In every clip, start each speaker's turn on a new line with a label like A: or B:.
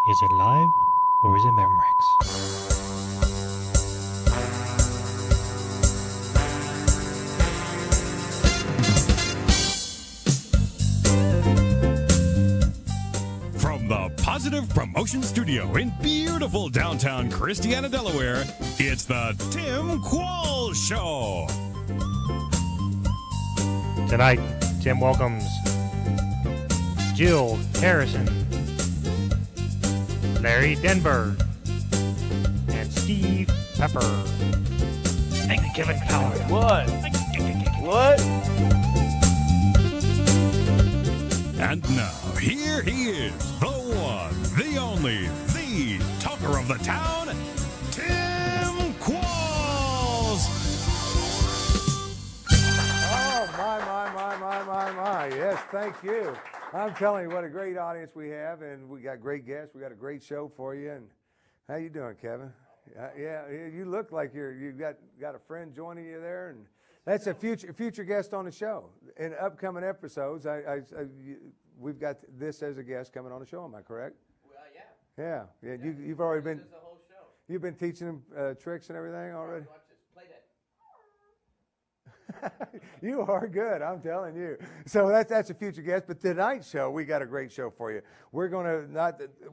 A: Is it live or is it Memorex?
B: From the Positive Promotion Studio in beautiful downtown Christiana, Delaware, it's the Tim Qualls Show.
A: Tonight, Tim welcomes Jill Harrison, Larry Denberg, and Steve Pepper. Thank you, Kevin Power.
C: What? What?
B: And now, here he is, the one, the only, the talker of the town, Tim Qualls.
C: Oh, my. Yes, thank you. I'm telling you what a great audience we have, and we got great guests. We got a great show for you. And how you doing, Kevin? Yeah, you look like you've got a friend joining you there, and that's a future guest on the show. In upcoming episodes, we've got this as a guest coming on the show. Am I correct?
D: Well, yeah.
C: Yeah. You've already been.
D: This is the whole show.
C: You've been teaching them tricks and everything already.
D: Watch this. Play that.
C: You are good, I'm telling you. So that's a future guest. But tonight's show, we got a great show for you. We're going to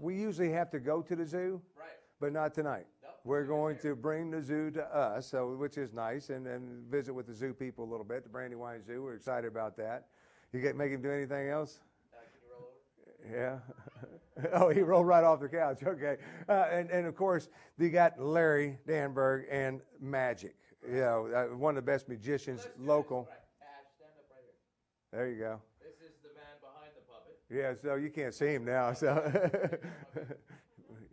C: we usually have to go to the zoo,
D: Right.
C: but not tonight.
D: Nope.
C: We're going to bring the zoo to us, so which is nice, and visit with the zoo people a little bit, the Brandywine Zoo. We're excited about that. Make him do anything else?
D: Can you roll over?
C: Yeah. Oh, he rolled right off the couch. Okay. And of course, you got Larry Danberg and Magic. You know, one of the best magicians local.
D: Right. Ash, stand up right here.
C: There you go.
D: This is the man behind the puppet.
C: Yeah, so you can't see him now. So,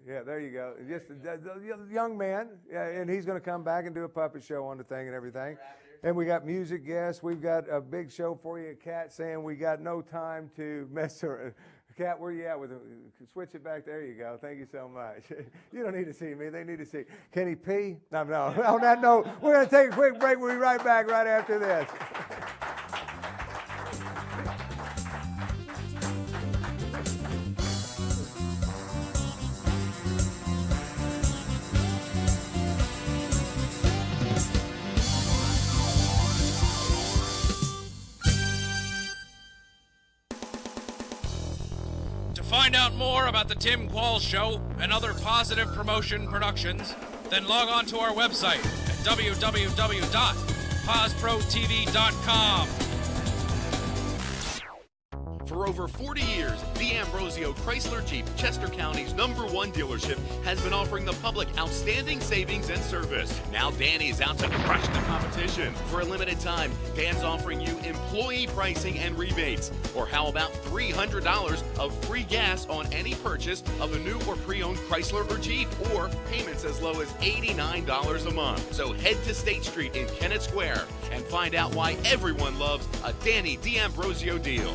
C: yeah, there you go. Just the young man, yeah, and he's going to come back and do a puppet show on the thing and everything. And we got music guests. We've got a big show for you. Kat saying we got no time to mess around. Kat, where you at with him? Switch it back. There you go. Thank you so much. You don't need to see me. They need to see. Can he pee? No. On that note, we're going to take a quick break. We'll be right back right after this.
E: Find out more about the Tim Qualls Show and other Positive Promotion productions, then log on to our website at www.posprotv.com.
F: For over 40 years, D'Ambrosio Chrysler Jeep, Chester County's #1 dealership, has been offering the public outstanding savings and service. Now Danny's out to crush the competition. For a limited time, Dan's offering you employee pricing and rebates. Or how about $300 of free gas on any purchase of a new or pre-owned Chrysler or Jeep, or payments as low as $89 a month. So head to State Street in Kennett Square and find out why everyone loves a Danny D'Ambrosio deal.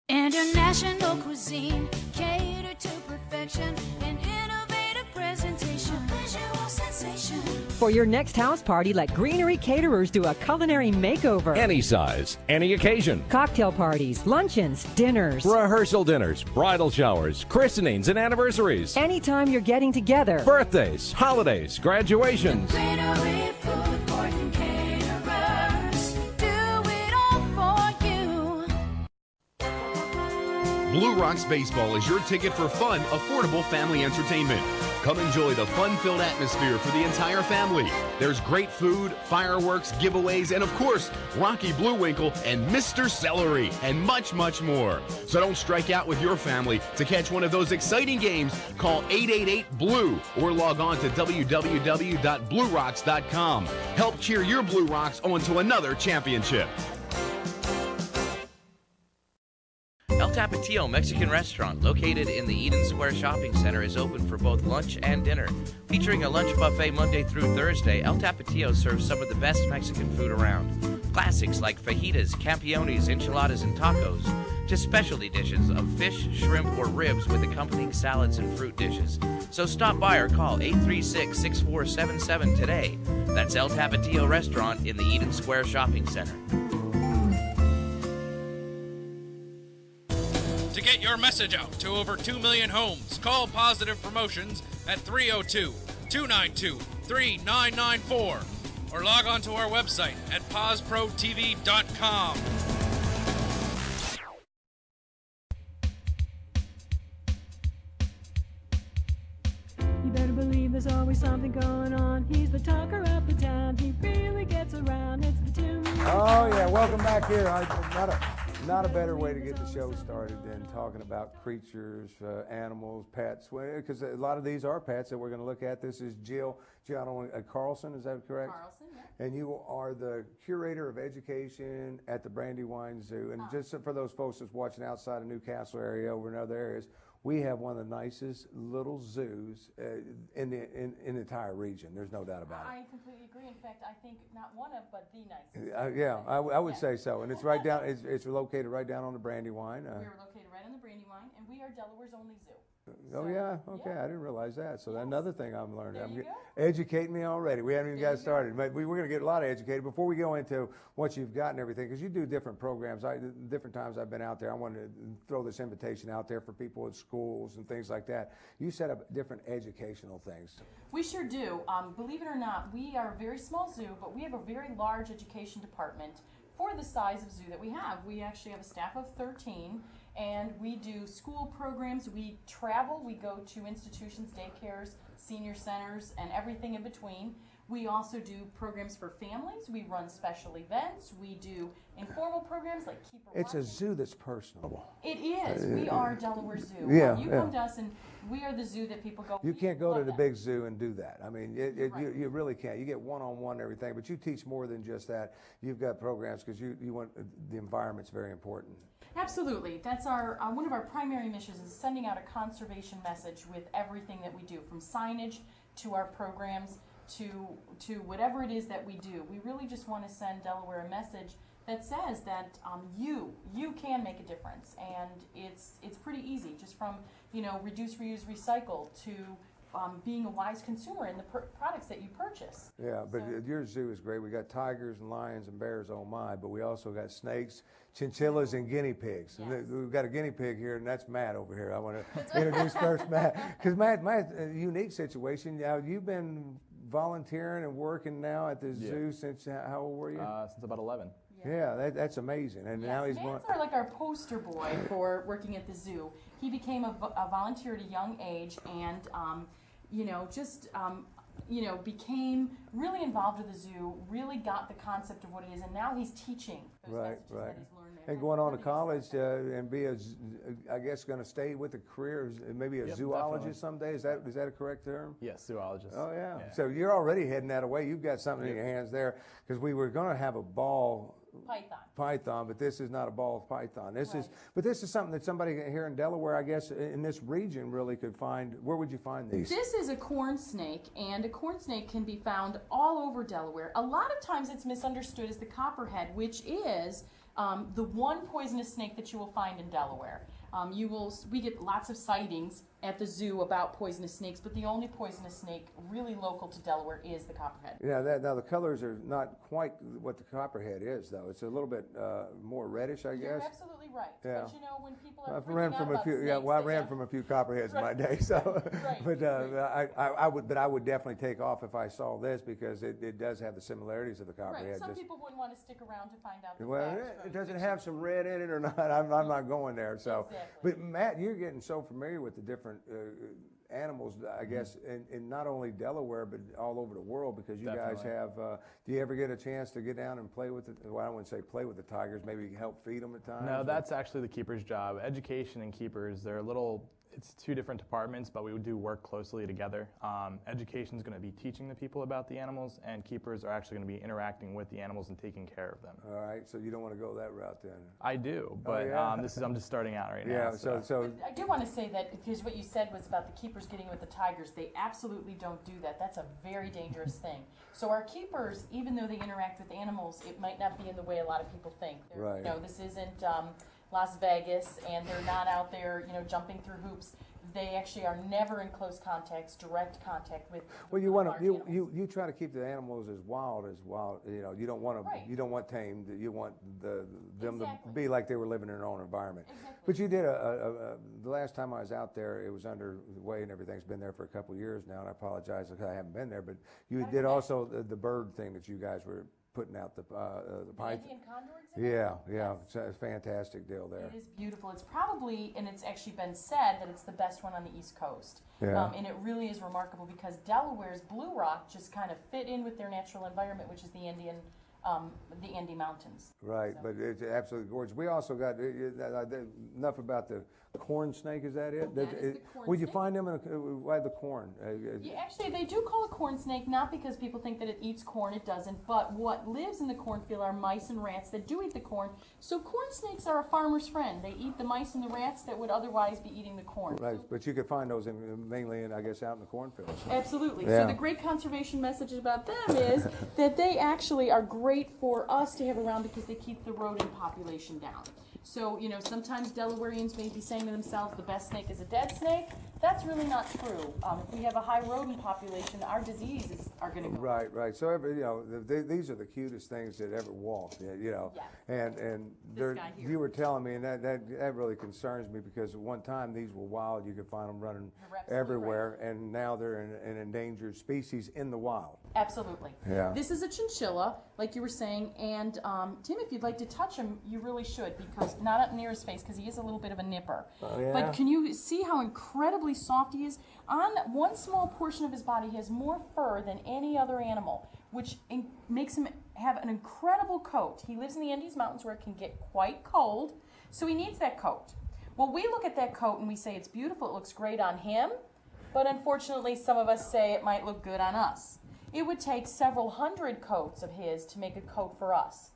G: International cuisine, catered to perfection, an innovative presentation, visual sensation.
H: For your next house party, let Greenery Caterers do a culinary makeover.
I: Any size, any occasion.
H: Cocktail parties, luncheons, dinners.
I: Rehearsal dinners, bridal showers, christenings, and anniversaries.
H: Anytime you're getting together.
I: Birthdays, holidays, graduations.
G: Greenery Food Court and Caterers, do it all for you.
F: Blue Rocks Baseball is your ticket for fun, affordable family entertainment. Come enjoy the fun-filled atmosphere for the entire family. There's great food, fireworks, giveaways, and of course, Rocky Bluewinkle and Mr. Celery, and much, much more. So don't strike out with your family. To catch one of those exciting games, call 888-BLUE or log on to www.bluerocks.com. Help cheer your Blue Rocks on to another championship.
D: El Tapatio Mexican restaurant, located in the Eden Square Shopping Center, is open for both lunch and dinner. Featuring a lunch buffet Monday through Thursday, El Tapatio serves some of the best Mexican food around. Classics like fajitas, campiones, enchiladas, and tacos, to specialty dishes of fish, shrimp, or ribs with accompanying salads and fruit dishes. So stop by or call 836-6477 today. That's El Tapatio Restaurant in the Eden Square Shopping Center.
E: To get your message out to over 2 million homes. Call Positive Promotions at 302-292-3994 or log on to our website at posprotv.com.
H: You better believe there's always something going on. He's the talker of the town. He really gets around. It's the Tim.
C: Oh yeah, welcome back here. Not a better way to get the show started than talking about creatures, animals, pets, because a lot of these are pets that we're going to look at. This is Jill Carlson, is that correct?
J: Carlson, yeah.
C: And you are the curator of education at the Brandywine Zoo. And just for those folks that's watching outside of Newcastle area, over in other areas, we have one of the nicest little zoos in the entire region. There's no doubt about it.
J: I completely agree. In fact, I think not one of, but the nicest.
C: I would say so. And it's right down. It's located right down on the Brandywine.
J: We're located right on the Brandywine, and we are Delaware's only zoo.
C: Oh yeah, okay. I didn't realize that. So that's another thing I'm learning.
J: Educate
C: me already. We haven't even got started, but we're going to get a lot of educated before we go into what you've got and everything, because you do different programs. Different times I've been out there. I wanted to throw this invitation out there for people at schools and things like that. You set up different educational things.
J: We sure do. Believe it or not, we are a very small zoo, but we have a very large education department for the size of zoo that we have. We actually have a staff of 13. And we do school programs, we travel, we go to institutions, daycares, senior centers, and everything in between. We also do programs for families, we run special events, we do informal programs like Keeper
C: It's
J: Watching.
C: a zoo that's personable.
J: It is. We are Delaware Zoo.
C: Yeah,
J: you come to us and we are the zoo that people go,
C: you can't go to the
J: that.
C: big zoo and do that. I mean, you really can't. You get one-on-one and everything, but you teach more than just that. You've got programs because you want the environment's very important.
J: Absolutely. That's our one of our primary missions is sending out a conservation message with everything that we do, from signage to our programs to whatever it is that we do. We really just want to send Delaware a message that says that you can make a difference, and it's pretty easy, just from reduce, reuse, recycle to being a wise consumer in the products that you purchase.
C: Yeah, but your zoo is great. We got tigers and lions and bears, oh my, but we also got snakes, chinchillas, and guinea pigs.
J: Yes.
C: And we've got a guinea pig here, and that's Matt over here. I want to introduce first Matt, because Matt, unique situation. You've been volunteering and working now at the zoo since, how old were you?
K: Since about 11.
C: Yeah, that's amazing. And now he's
J: Matt's like our poster boy for working at the zoo. He became a volunteer at a young age, and became really involved with the zoo, really got the concept of what it is, and now he's teaching those messages that he's learned there.
C: And going on to college and be I guess going to stay with a career, maybe a zoologist someday. Is that a correct term?
K: Yes, zoologist.
C: Oh yeah. So you're already heading that away. You've got something in your hands there, because we were going to have a ball python, but this is not a ball python. This is something that somebody here in Delaware, I guess, in this region really could find. Where would you find these?
J: This is a corn snake, and a corn snake can be found all over Delaware. A lot of times it's misunderstood as the copperhead, which is the one poisonous snake that you will find in Delaware. We get lots of sightings at the zoo about poisonous snakes, but the only poisonous snake really local to Delaware is the copperhead.
C: Yeah, now the colors are not quite what the copperhead is, though. It's a little bit more reddish, I guess.
J: You're absolutely right.
C: Yeah.
J: But when people are
C: I ran from a few copperheads in my day, so.
J: Right.
C: But I would definitely take off if I saw this, because it does have the similarities of the copperhead.
J: Right. Some people wouldn't want to stick around to find out the
C: Well,
J: facts.
C: does it have some red in it or not? I'm not going there. So,
J: Exactly.
C: But Matt, you're getting so familiar with the different animals, I guess, in not only Delaware but all over the world, because you guys have. Do you ever get a chance to get down and play with it? Well, I wouldn't say play with the tigers. Maybe help feed them at times.
K: No, that's actually the keeper's job. Education and keepers, it's two different departments, but we do work closely together. Education is going to be teaching the people about the animals, and keepers are actually going to be interacting with the animals and taking care of them.
C: All right, so you don't want to go that route then?
K: I do, but I'm just starting out right now.
C: Yeah, so
J: I do want to say that, because what you said was about the keepers getting with the tigers. They absolutely don't do that. That's a very dangerous thing. So our keepers, even though they interact with animals, it might not be in the way a lot of people think. This isn't Las Vegas, and they're not out there, jumping through hoops. they actually are never in close direct contact with.
C: Well, you want to you try to keep the animals as wild. You know, you don't want to you don't want tamed. You want them to be like they were living in their own environment.
J: Exactly.
C: But you did the last time I was out there, it was underway and everything's been there for a couple of years now. And I apologize because I haven't been there. But you did also the bird thing that you guys were putting out the pipe.
J: Indian condor exhibit?
C: Yeah. It's a fantastic deal there.
J: It is beautiful. It's probably, and it's actually been said that it's the best one on the East Coast.
C: Yeah.
J: And it really is remarkable because Delaware's Blue Rock just kind of fit in with their natural environment, which is the Andy Mountains.
C: Right, so. But it's absolutely gorgeous. We also got enough about the corn snake. Is that it?
J: That is the corn
C: Would you
J: snake.
C: find them why the corn?
J: Yeah, actually, they do call it corn snake, not because people think that it eats corn. It doesn't. But what lives in the cornfield are mice and rats that do eat the corn. So corn snakes are a farmer's friend. They eat the mice and the rats that would otherwise be eating the corn.
C: Right, but you could find those mainly I guess, out in the cornfields.
J: Absolutely.
C: Yeah.
J: So the great conservation message about them is that they actually are great for us to have around because they keep the rodent population down. So, you know, sometimes Delawareans may be saying to themselves, the best snake is a dead snake. That's really not true. If we have a high rodent population, our diseases are going to go.
C: Right. So, these are the cutest things that ever walked, you know.
J: Yes.
C: And you were telling me, and that really concerns me because at one time these were wild. You could find them running everywhere, and now they're an endangered species in the wild.
J: Absolutely.
C: Yeah.
J: This is a chinchilla, like you were saying, and Tim, if you'd like to touch him, you really should, because not up near his face, because he is a little bit of a nipper.
C: Oh, yeah?
J: But can you see how incredibly soft he is? On one small portion of his body, he has more fur than any other animal, which makes him have an incredible coat. He lives in the Andes Mountains where it can get quite cold, so he needs that coat. Well, we look at that coat and we say it's beautiful, it looks great on him, but unfortunately some of us say it might look good on us. It would take several hundred coats of his to make a coat for us.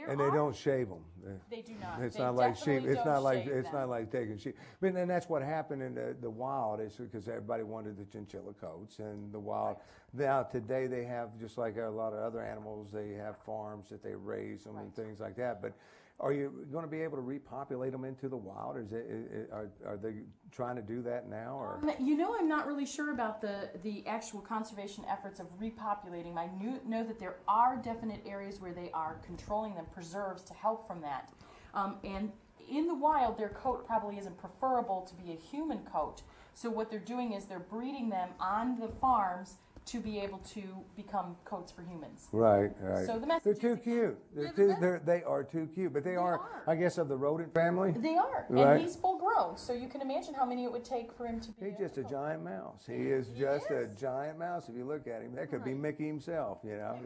C: And they don't shave them.
J: They do not.
C: It's
J: They
C: not like sheep.
J: definitely
C: It's not
J: don't
C: like
J: shave them.
C: not like taking sheep. But then that's what happened in the wild. Is because everybody wanted the chinchilla coats and the wild. Now today they have, just like a lot of other animals, they have farms that they raise them and things like that. But are you going to be able to repopulate them into the wild? Or are they trying to do that now? Or
J: You know, I'm not really sure about the actual conservation efforts of repopulating. I know that there are definite areas where they are controlling them, preserves to help from that. And in the wild, their coat probably isn't preferable to be a human coat. So what they're doing is they're breeding them on the farms to be able to become coats for humans.
C: Right.
J: So the message
C: they're too cute. They are too cute, but they are, I guess, of the rodent family.
J: They are,
C: right?
J: And he's full grown, so you can imagine how many it would take for him to be.
C: He's just a giant mouse. He is just a giant mouse. If you look at him, that could be Mickey himself. You know.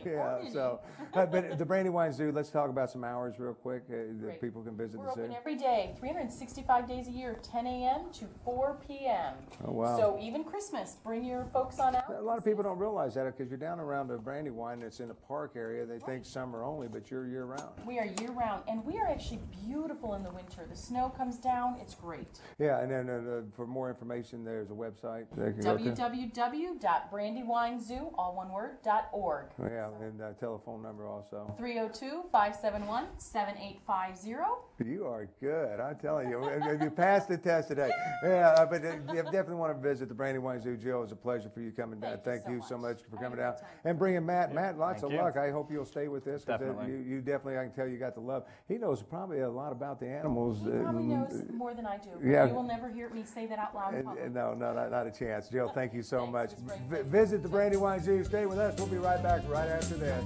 C: Yeah. So, but the Brandywine Zoo. Let's talk about some hours real quick that people can visit
J: We're
C: the zoo.
J: open every day, 365 days a year, 10 a.m. to 4 p.m.
C: Oh wow!
J: So even Christmas, bring your folks on out.
C: A lot of people don't realize that because you're down around the Brandywine that's in a park area. They think summer only, but you're year round.
J: We are year round, and we are actually beautiful in the winter. The snow comes down; it's great.
C: Yeah, and then for more information, there's a website they can go to.
J: www.brandywinezoo, all one word, .org.
C: Yeah, and telephone number also.
J: 302-571-7850.
C: You are good. I'm telling you. You passed the test today. Yeah, but you definitely want to visit the Brandywine Zoo. Jill, it was a pleasure for you coming down. Thank you so much for coming down. And bringing Matt. Matt, lots of luck. I hope you'll stay with this.
K: Definitely.
C: You definitely, I can tell you got the love. He knows probably a lot about the animals.
J: He probably knows more than I do.
C: Yeah.
J: You will never hear me say that out loud in public.
C: No, not a chance. Jill, thank you so much.
J: It was great.
C: Visit the Brandywine Zoo. Stay with us. We'll be right back right after this.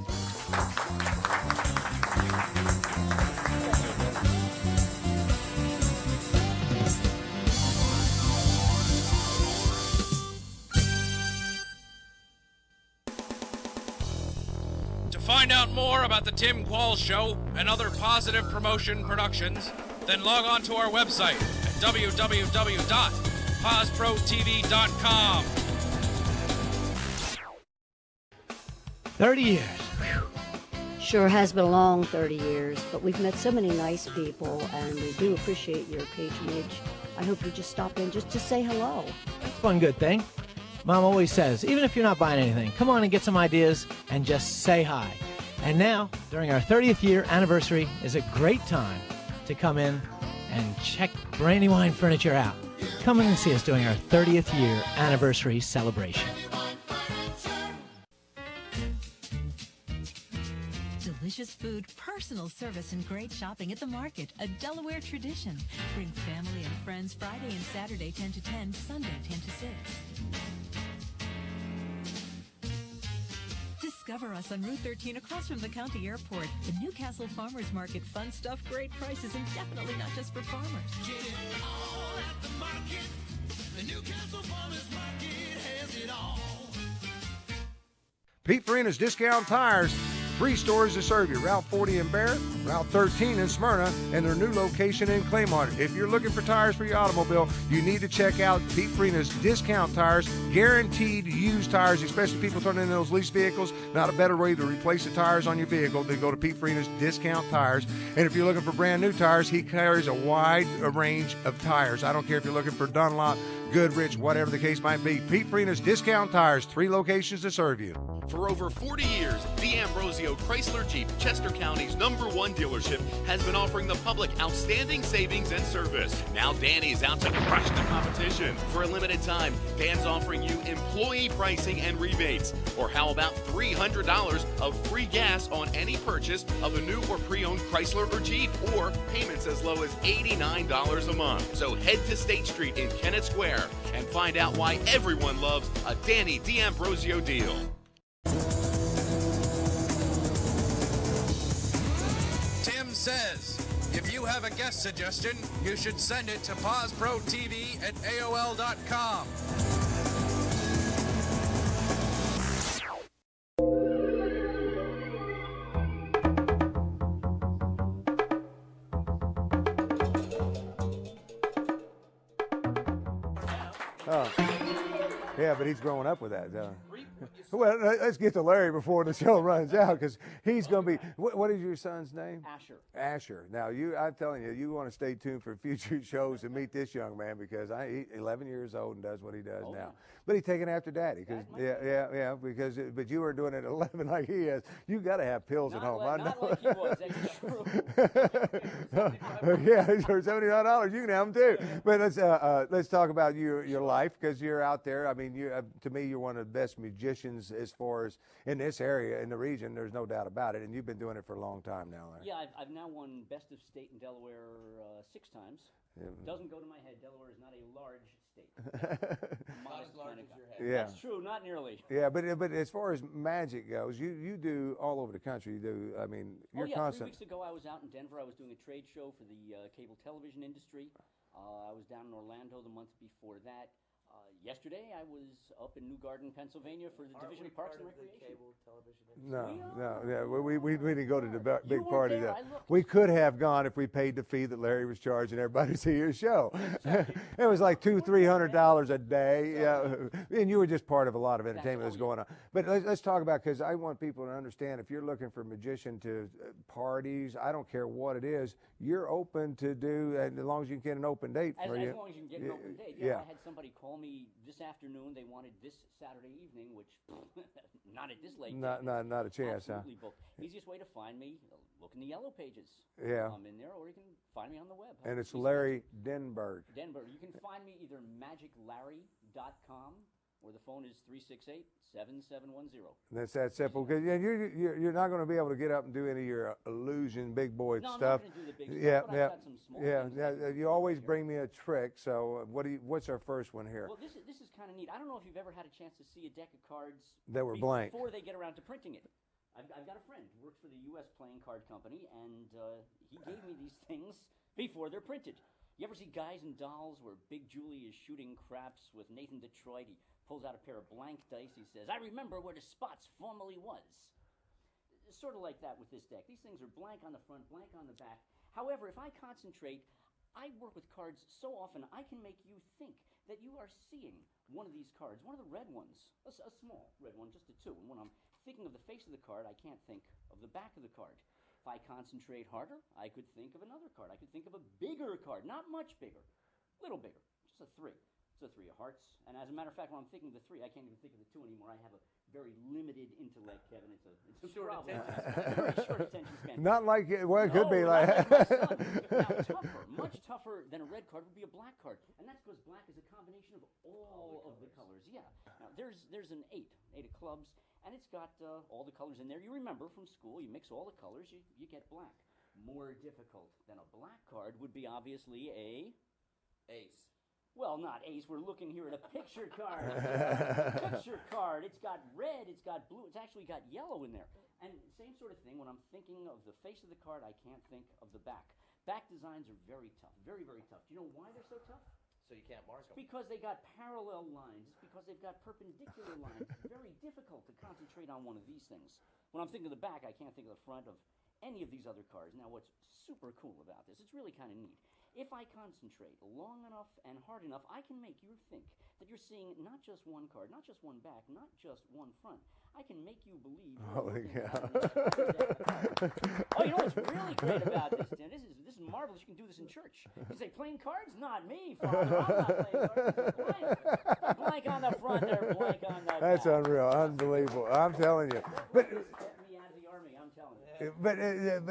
E: To find out more about the Tim Qualls Show and other positive promotion productions, then log on to our website at www.posprotv.com.
L: 30 years.
M: Sure has been a long 30 years, but we've met so many nice people, and we do appreciate your patronage. I hope you just stop in just to say hello.
L: That's one good thing. Mom always says, even if you're not buying anything, come on and get some ideas and just say hi. And now, during our 30th year anniversary, is a great time to come in and check Brandywine Furniture out. Come in and see us during our 30th year anniversary celebration.
N: Delicious food, personal service, and great shopping at the market, a Delaware tradition. Bring family and friends Friday and Saturday 10 to 10, Sunday 10 to 6. Discover us on Route 13 across from the county airport. The Newcastle Farmers Market, fun stuff, great prices, and definitely not just for farmers.
O: Get it all at the market. The Newcastle Farmers Market has it all.
C: Pete Farina's Discount Tires. 3 stores to serve you. Route 40 in Barrett, Route 13 in Smyrna, and their new location in Claymont. If you're looking for tires for your automobile, you need to check out Pete Farina's Discount Tires. Guaranteed used tires, especially people turning in those lease vehicles. Not a better way to replace the tires on your vehicle than go to Pete Farina's Discount Tires. And if you're looking for brand new tires, he carries a wide range of tires. I don't care if you're looking for Dunlop, Goodrich, whatever the case might be. Pete Farina's Discount Tires, 3 locations to serve you.
F: For over 40 years, the Ambrosio Chrysler Jeep, Chester County's #1 dealership, has been offering the public outstanding savings and service. Now Danny's out to crush the competition. For a limited time, Dan's offering you employee pricing and rebates. Or how about $300 of free gas on any purchase of a new or pre-owned Chrysler or Jeep, or payments as low as $89 a month. So head to State Street in Kennett Square and find out why everyone loves a Danny D'Ambrosio deal.
E: Tim says, if you have a guest suggestion, you should send it to PawsProTV@AOL.com.
C: Oh. Yeah, but he's growing up with that. Well, let's get to Larry before the show runs out, because he's going to be. What is your son's name?
P: Asher.
C: Asher. Now, I'm telling you, you want to stay tuned for future shows and meet this young man, because he's 11 years old and does what he does now.
P: Yeah.
C: But he's taking after Daddy, because because you were doing it at 11 like he is. You got to have pills at home.
P: Not like he was. That's true.
C: Yeah, for $79, you can have them too. But let's talk about your life, because you're out there. I mean, to me, you're one of the best musicians as far as in this area, in the region. There's no doubt about it, and you've been doing it for a long time now, Larry.
P: Yeah, I've now won Best of State in Delaware 6 times.
C: Yeah.
P: Doesn't go to my head. Delaware is not a large state.
O: Not as large as your head.
C: Yeah.
P: That's true, not nearly.
C: Yeah, but as far as magic goes, you do all over the country. You do. I mean, you're constant.
P: 3 weeks ago, I was out in Denver. I was doing a trade show for the cable television industry. I was down in Orlando the month before that. Yesterday, I was up in New Garden, Pennsylvania for the Division of Parks and Recreation.
C: No. We didn't go to the big party. We could have gone if we paid the fee that Larry was charging everybody to see your show. It was like $200-300 a day. Yeah, and you were just part of a lot of entertainment that's going on. But let's talk about, because I want people to understand, if you're looking for a magician to parties, I don't care what it is, you're open to do, and as long as you can get an open date for you.
P: As long as you can get an open date. Yeah, I had somebody call me this afternoon. They wanted this Saturday evening, which not at this late.
C: Not a chance,
P: Absolutely booked. Easiest way to find me, look in the yellow pages.
C: Yeah.
P: I'm in there, or you can find me on the web.
C: And it's Larry Denberg.
P: Denberg. You can find me either magiclarry.com, or the phone is 368-7710.
C: That's that simple. Because you're not going to be able to get up and do any of your illusion big boy stuff.
P: I'm not going to do the big stuff, but I've got some small things.
C: You always bring me a trick. So what's our first one here?
P: Well, this is kind of neat. I don't know if you've ever had a chance to see a deck of cards
C: that were blank
P: before they get around to printing it. I've got a friend who works for the U.S. Playing Card Company, and he gave me these things before they're printed. You ever see Guys and Dolls where Big Julie is shooting craps with Nathan Detroit? He pulls out a pair of blank dice. He says, "I remember where the spots formerly was." It's sort of like that with this deck. These things are blank on the front, blank on the back. However, if I concentrate, I work with cards so often, I can make you think that you are seeing one of these cards, one of the red ones, a small red one, just a 2. And when I'm thinking of the face of the card, I can't think of the back of the card. If I concentrate harder, I could think of another card. I could think of a bigger card, not much bigger, little bigger, just a 3. It's It's a 3 of hearts. And as a matter of fact, when I'm thinking of the 3, I can't even think of the 2 anymore. I have a very limited intellect, Kevin. It's a
E: Short
P: problem.
E: attention
P: Very short attention span.
C: Not like well, it could
P: No,
C: be
P: not
C: like.
P: my son. Now, tougher, much tougher than a red card would be a black card, and that's because black is a combination of all of the colors. Yeah. Now there's an 8 of clubs, and it's got all the colors in there. You remember from school, you mix all the colors, you get black. More difficult than a black card would be obviously a
D: ace.
P: Well, not ace. We're looking here at a picture card. Picture card. It's got red. It's got blue. It's actually got yellow in there. And same sort of thing. When I'm thinking of the face of the card, I can't think of the back. Back designs are very tough. Very, very tough. Do you know why they're so tough?
D: So you can't mark them.
P: Because they got parallel lines. It's because they've got perpendicular lines. It's very difficult to concentrate on one of these things. When I'm thinking of the back, I can't think of the front of any of these other cards. Now, what's super cool about this, it's really kind of neat. If I concentrate long enough and hard enough, I can make you think that you're seeing not just one card, not just one back, not just one front. I can make you believe.
C: Holy cow.
P: Oh, you know what's really great about this, Tim? This is marvelous. You can do this in church. You say, playing cards? Not me, Father. I'm not playing cards. Blank. Blank on the front there, blank on the back.
C: That's unreal, unbelievable. I'm telling you. But
P: Get me out of the army, I'm telling you.
C: but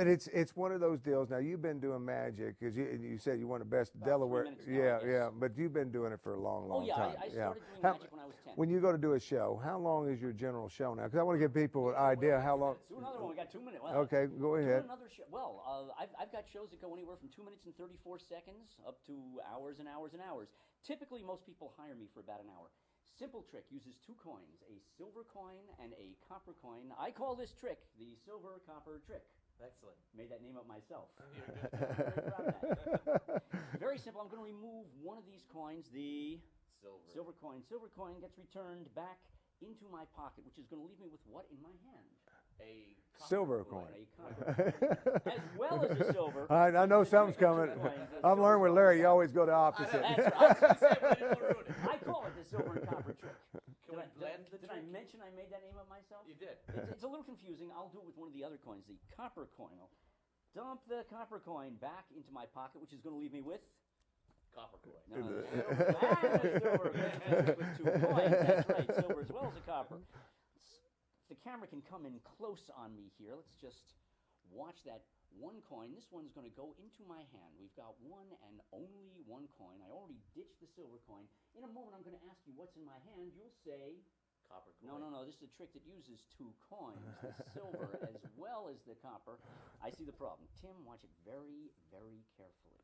C: it's one of those deals. Now you've been doing magic because you said you won the best Delaware.
P: 3 minutes now,
C: Yeah,
P: yes.
C: yeah. But you've been doing it for a long, long
P: yeah,
C: time.
P: I started doing
C: How-
P: magic when I was 10.
C: When you go to do a show, how long is your general show now? Because I want to give people an idea how long.
P: Do another one. We got 2 minutes. Well,
C: Okay, go
P: do
C: ahead.
P: another show. Well, I've got shows that go anywhere from 2 minutes and 34 seconds up to hours and hours and hours. Typically, most people hire me for about an hour. Simple trick uses 2 coins, a silver coin and a copper coin. I call this trick the silver copper trick.
D: Excellent.
P: Made that name up myself. Very proud of that. Very simple. I'm going to remove one of these coins, the silver coin. Silver coin gets returned back into my pocket, which is going to leave me with what in my hand? A
C: Silver coin.
P: A copper coin. As well as a silver.
C: I know something's coming. I'm learning with Larry. You always go the opposite.
P: That's right. I call it the silver and copper trick. Did I mention I made that name up myself?
D: You did.
P: It's a little confusing. I'll do it with one of the other coins, the copper coin. I'll dump the copper coin back into my pocket, which is going to leave me with
D: Copper coin.
P: no, silver. With 2 coins. That's right, silver as well as a copper. The camera can come in close on me here. Let's just watch that one coin. This one's going to go into my hand. We've got one and only one coin. I already ditched the silver coin. In a moment, I'm going to ask you what's in my hand. You'll say...
D: Copper coin.
P: No. This is a trick that uses 2 coins, the silver as well as the copper. I see the problem. Tim, watch it very, very carefully.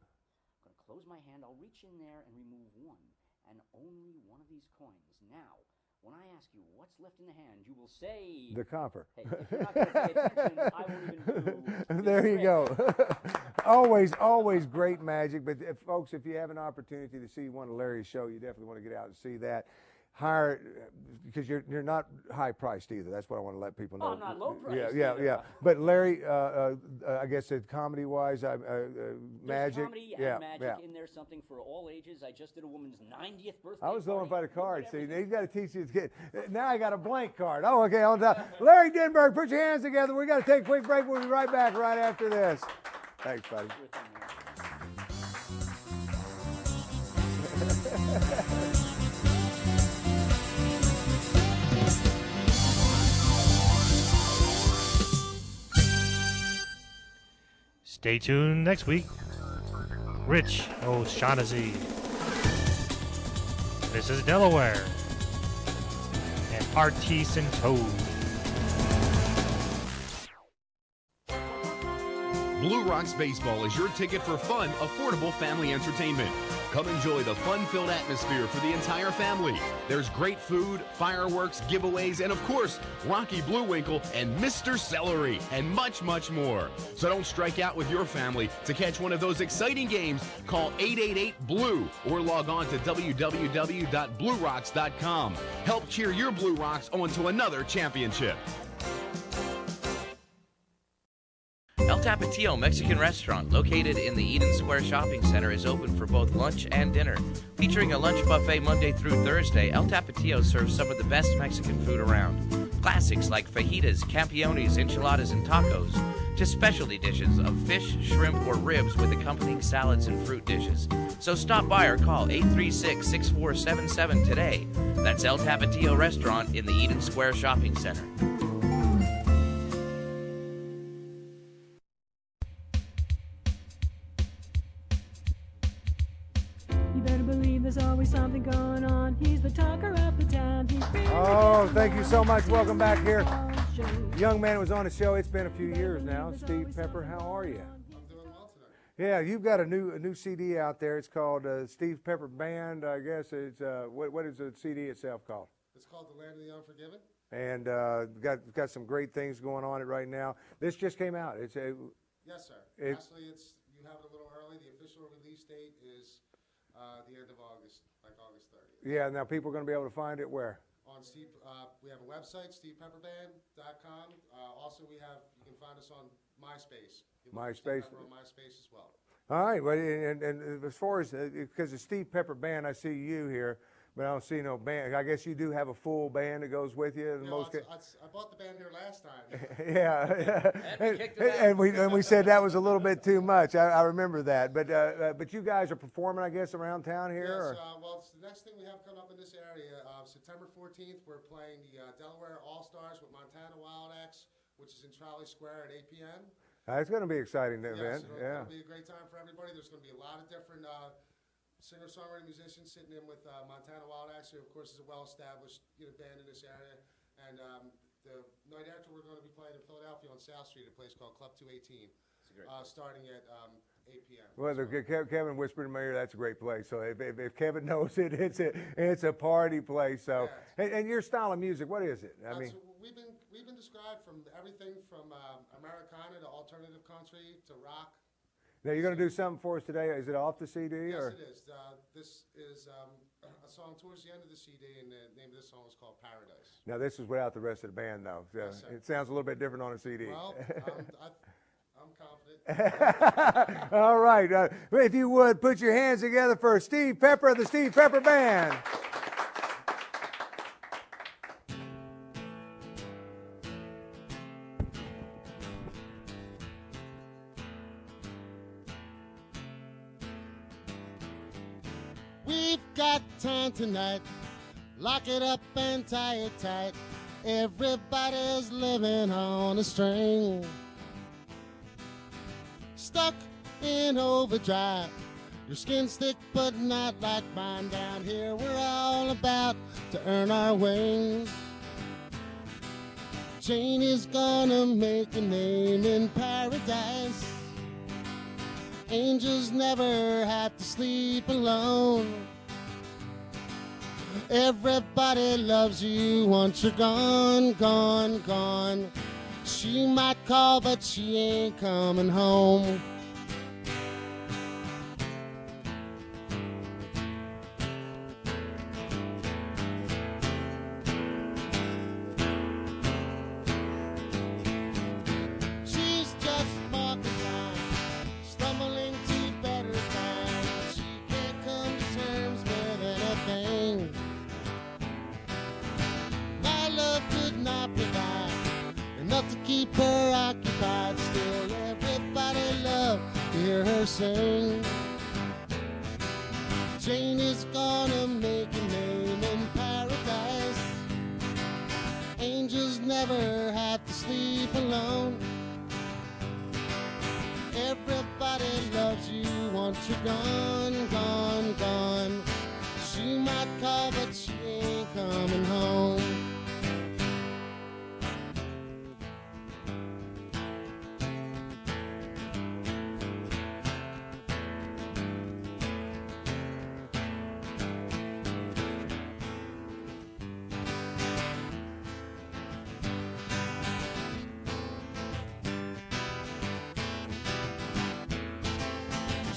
P: I'm going to close my hand. I'll reach in there and remove one and only one of these coins. Now, when I ask you what's left in the hand, you will say...
C: The copper.
P: Hey, if you're not going to pay attention, I won't even do...
C: There you go. always great magic. But folks, if you have an opportunity to see one of Larry's show, you definitely want to get out and see that. Hire, because you're not high priced either. That's what I want to let people know.
P: Oh, I'm not low priced.
C: Yeah. But Larry, I guess comedy wise, magic.
P: There's comedy and magic
C: yeah.
P: in there, something for all ages. I just did a woman's 90th birthday.
C: I was going by the card. See,
P: everything.
C: he's got to teach his kid. Now I got a blank card. Oh, okay. On top. Larry Denberg, put your hands together. We got to take a quick break. We'll be right back right after this. Thanks, buddy.
A: Stay tuned next week. Rich O'Shaughnessy. This is Delaware. And Artis and Toad.
F: Blue Rocks Baseball is your ticket for fun, affordable family entertainment. Come enjoy the fun-filled atmosphere for the entire family. There's great food, fireworks, giveaways, and of course, Rocky Bluewinkle and Mr. Celery, and much, much more. So don't strike out with your family. To catch one of those exciting games, call 888-BLUE or log on to www.bluerocks.com. Help cheer your Blue Rocks on to another championship.
D: El Tapatio Mexican restaurant, located in the Eden Square Shopping Center, is open for both lunch and dinner. Featuring a lunch buffet Monday through Thursday, El Tapatio serves some of the best Mexican food around. Classics like fajitas, campiones, enchiladas, and tacos. to specialty dishes of fish, shrimp, or ribs with accompanying salads and fruit dishes. So stop by or call 836-6477 today. That's El Tapatio Restaurant in the Eden Square Shopping Center.
H: You better believe there's always something going on. He's the talker of the town. He's
C: Oh, thank you so much. Welcome back here. Young man was on the show. It's been a few years now. Steve Pepper, how are you?
Q: I'm doing well today.
C: Yeah, you've got a new CD out there. It's called Steve Pepper Band. I guess it's what is the CD itself called?
Q: It's called The Land of the Unforgiven.
C: And got some great things going on it right now. This just came out. It's a
Q: Yes, sir. Actually, you have it a little early. The official release date is the end of August, like August 30th.
C: Yeah. Now people are going to be able to find it where?
Q: On Steve, we have a website, stevepepperband.com. Also, you can find us on MySpace.
C: MySpace.
Q: We're on MySpace as well.
C: All right. Well, and as far as because the Steve Pepper Band, I see you here, but I don't see no band. I guess you do have a full band that goes with you.
Q: Yeah, I bought the band here last time.
C: Yeah, and we said that was a little bit too much. I remember that. But you guys are performing, I guess, around town here.
Q: Yes. Well, it's the next thing we have coming up in this area. September 14th, we're playing the Delaware All Stars with Montana Wild Axe, which is in Trolley Square at 8 p.m.
C: It's going to be an exciting event.
Q: It'll be a great time for everybody. There's going to be a lot of different singer-songwriter musicians sitting in with Montana Wild Axe, who of course is a well-established band in this area. And the night after, we're going to be playing in Philadelphia on South Street at a place called Club 218, starting at 8 p.m.
C: Well, Kevin whispered in my ear, that's a great place. So if Kevin knows it, it's a party place. So and your style of music, what is it? I mean,
Q: so we've been described from everything from Americana to alternative country to rock.
C: Now you're going to do something for us today. Is it off the CD?
Q: Yes,
C: or?
Q: it is. This is a song towards the end of the CD, and the name of this song is called Paradise.
C: Now this is without the rest of the band, though. So
Q: Yes, sir.
C: it sounds a little bit different on a CD.
Q: Well, I'm confident.
C: All right. If you would, put your hands together for Steve Pepper of the Steve Pepper Band.
Q: We've got time tonight. Lock it up and tie it tight. Everybody's living on a string. Stuck in overdrive. Your skin's thick but not like mine. Down here we're all about to earn our wings. Jane is gonna make a name in paradise. Angels never have to sleep alone. Everybody loves you once you're gone, gone, gone. She might call, but she ain't coming home. She's just marking time, stumbling to better times. She can't come to terms with anything. My love could not provide enough to keep her occupied. Still, everybody loved to hear her sing. Jane is gonna make a name in paradise. Angels never have to sleep alone. Everybody loves you once you're gone, gone, gone. She might call, but she ain't coming home.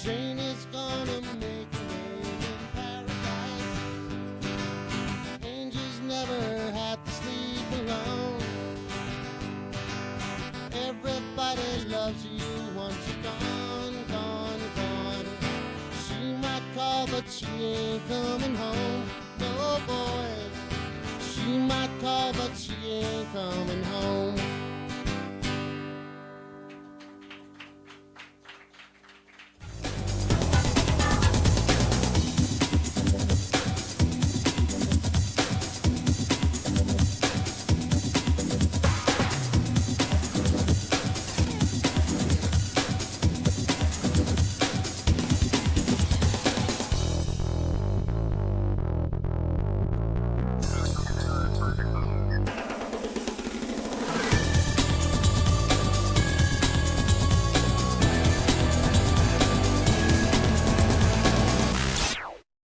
Q: Jane is gonna make a name in paradise. Angels never have to sleep alone. Everybody loves you once you're gone, gone, gone. She might call, but she ain't coming home. No, boys. She might call, but she ain't coming home.